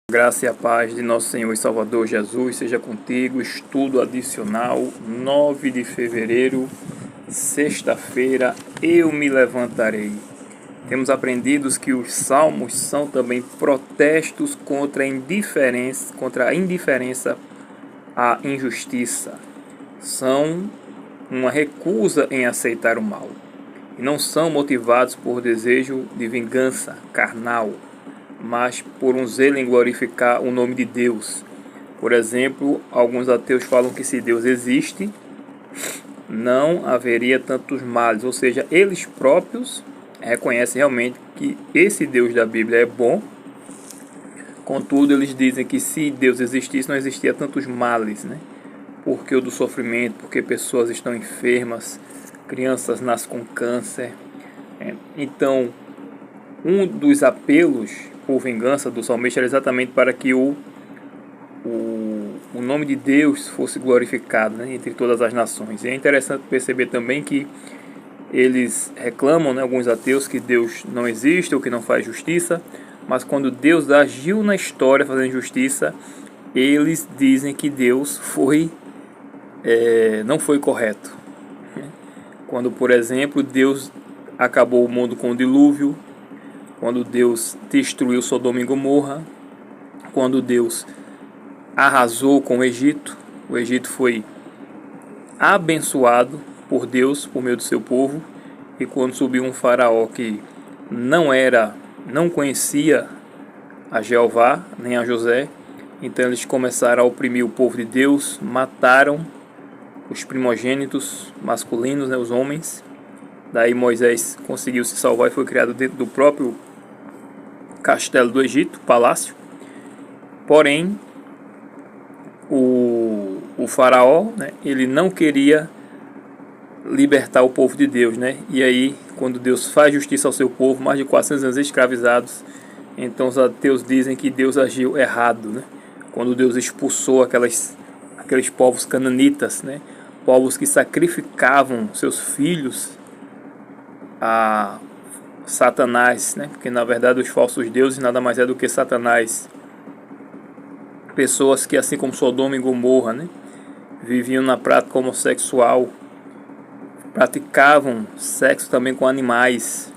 Graça e a paz de nosso Senhor e Salvador Jesus seja contigo. Estudo adicional, 9 de fevereiro, sexta-feira, eu me levantarei. Temos aprendido que os salmos são também protestos contra a indiferença à injustiça. São uma recusa em aceitar o mal. E não são motivados por desejo de vingança carnal, mas por um zelo em glorificar o nome de Deus. Por exemplo, alguns ateus falam que se Deus existe, não haveria tantos males, ou seja, eles próprios reconhecem realmente que esse Deus da Bíblia é bom. Contudo, eles dizem que se Deus existisse, não existia tantos males, né? Porque o do sofrimento, porque pessoas estão enfermas, crianças nascem com câncer. Então, um dos apelos por vingança do salmista era exatamente para que o nome de Deus fosse glorificado, né, entre todas as nações. E é interessante perceber também que eles reclamam, né, alguns ateus, que Deus não existe ou que não faz justiça, mas quando Deus agiu na história fazendo justiça, eles dizem que Deus não foi correto. Quando, por exemplo, Deus acabou o mundo com o dilúvio, quando Deus destruiu Sodoma e Gomorra, quando Deus arrasou com o Egito foi abençoado por Deus, por meio do seu povo, e quando subiu um faraó que não conhecia a Jeová, nem a José, então eles começaram a oprimir o povo de Deus, mataram os primogênitos masculinos, né, os homens. Daí Moisés conseguiu se salvar e foi criado dentro do próprio castelo do Egito, palácio. Porém, o faraó, né, ele não queria libertar o povo de Deus, né? E aí, quando Deus faz justiça ao seu povo, mais de 400 anos escravizados, então os ateus dizem que Deus agiu errado, né? Quando Deus expulsou aqueles povos cananitas, né? Povos que sacrificavam seus filhos a Satanás, né? Porque na verdade os falsos deuses nada mais é do que Satanás. Pessoas que, assim como Sodoma e Gomorra, né, viviam na prática homossexual, praticavam sexo também com animais,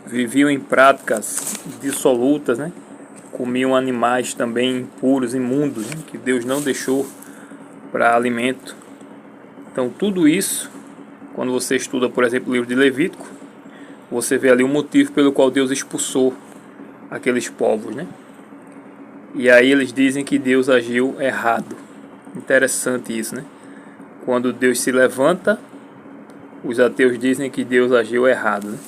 viviam em práticas dissolutas, né, comiam animais também impuros, imundos, né, que Deus não deixou para alimento. Então tudo isso, quando você estuda, por exemplo, o livro de Levítico, você vê ali o motivo pelo qual Deus expulsou aqueles povos, né? E aí eles dizem que Deus agiu errado. Interessante isso, né? Quando Deus se levanta, os ateus dizem que Deus agiu errado, né?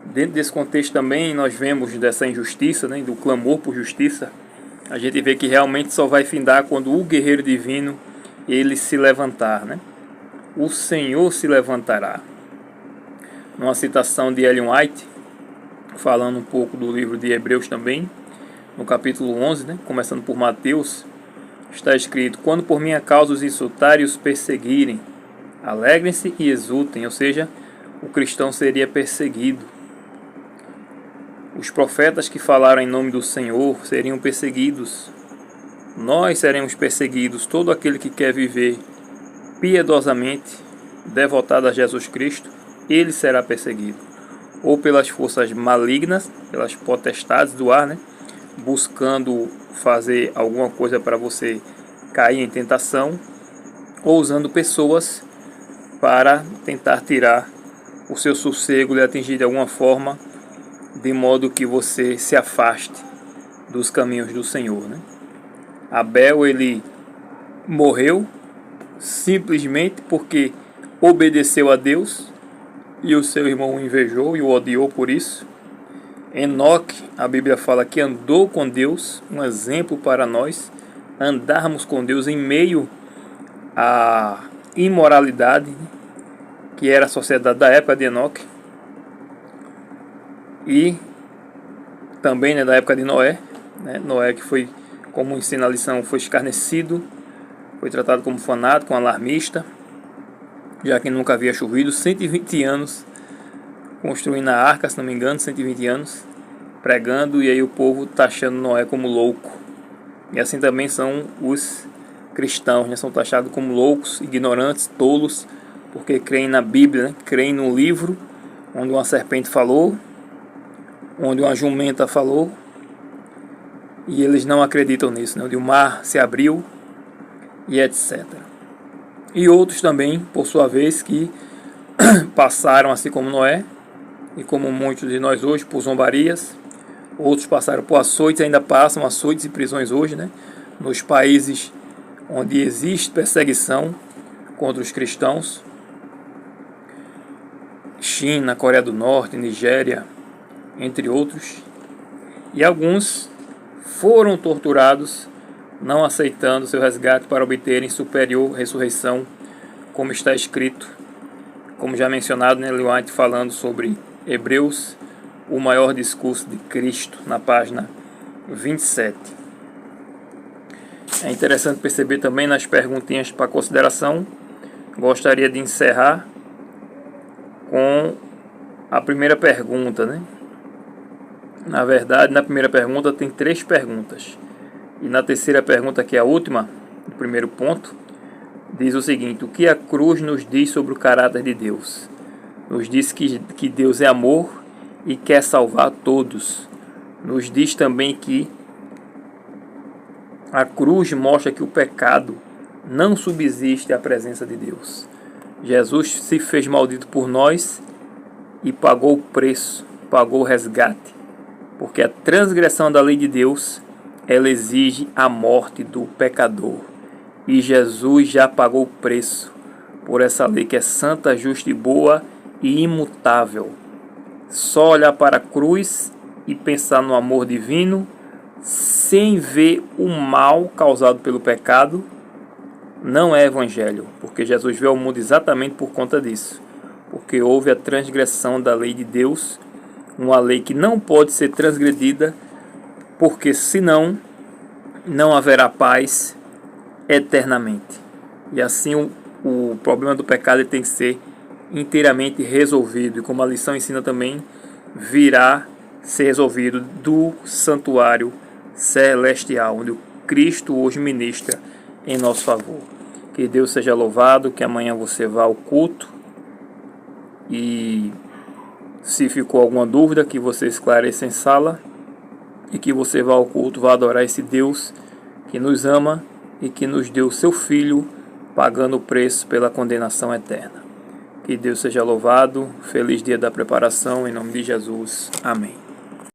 Dentro desse contexto também nós vemos dessa injustiça, né, do clamor por justiça. A gente vê que realmente só vai findar quando o guerreiro divino ele se levantar, né? O Senhor se levantará. Numa citação de Ellen White, falando um pouco do livro de Hebreus também, no capítulo 11, né, começando por Mateus, está escrito: quando por minha causa os insultarem e os perseguirem, alegrem-se e exultem. Ou seja, o cristão seria perseguido. Os profetas que falaram em nome do Senhor seriam perseguidos. Nós seremos perseguidos. Todo aquele que quer viver piedosamente, devotado a Jesus Cristo, ele será perseguido. Ou pelas forças malignas, pelas potestades do ar, né, buscando fazer alguma coisa para você cair em tentação, ou usando pessoas para tentar tirar o seu sossego e atingir de alguma forma, de modo que você se afaste dos caminhos do Senhor, né? Abel, ele morreu simplesmente porque obedeceu a Deus e o seu irmão o invejou e o odiou por isso. Enoque, a Bíblia fala que andou com Deus, um exemplo para nós, andarmos com Deus em meio à imoralidade, que era a sociedade da época de Enoque, e também, né, da época de Noé, né? Noé, que foi, como ensina a lição, foi escarnecido, foi tratado como fanático, um alarmista, já que nunca havia chovido, 120 anos construindo a arca, se não me engano, 120 anos, pregando, e aí o povo taxando Noé como louco. E assim também são os cristãos, né? São taxados como loucos, ignorantes, tolos, porque creem na Bíblia, né? Creem no livro onde uma serpente falou, onde uma jumenta falou, e eles não acreditam nisso, né? Onde o mar se abriu e etc. E outros também, por sua vez, que passaram, assim como Noé, e como muitos de nós hoje, por zombarias. Outros passaram por açoites, ainda passam açoites e prisões hoje, né? Nos países onde existe perseguição contra os cristãos. China, Coreia do Norte, Nigéria, entre outros. E alguns foram torturados, não aceitando seu resgate para obterem superior ressurreição, como está escrito, como já mencionado, né, Ellen White falando sobre Hebreus, o maior discurso de Cristo, na página 27. É interessante perceber também nas perguntinhas para consideração. Gostaria de encerrar com a primeira pergunta, né? Na verdade, na primeira pergunta tem 3 perguntas. E na terceira pergunta, que é a última, do primeiro ponto, diz o seguinte: o que a cruz nos diz sobre o caráter de Deus? Nos diz que Deus é amor e quer salvar todos. Nos diz também que a cruz mostra que o pecado não subsiste à presença de Deus. Jesus se fez maldito por nós e pagou o preço, pagou o resgate, porque a transgressão da lei de Deus, ela exige a morte do pecador. E Jesus já pagou o preço por essa lei que é santa, justa e boa e imutável. Só olhar para a cruz e pensar no amor divino, sem ver o mal causado pelo pecado, não é evangelho, porque Jesus veio ao mundo exatamente por conta disso, porque houve a transgressão da lei de Deus, uma lei que não pode ser transgredida, porque senão não haverá paz eternamente. E assim o problema do pecado tem que ser inteiramente resolvido, e como a lição ensina também, virá ser resolvido do santuário celestial, onde o Cristo hoje ministra em nosso favor. Que Deus seja louvado, que amanhã você vá ao culto, e se ficou alguma dúvida, que você esclareça em sala, e que você vá ao culto, vá adorar esse Deus que nos ama e que nos deu seu Filho, pagando o preço pela condenação eterna. Que Deus seja louvado. Feliz dia da preparação, em nome de Jesus. Amém.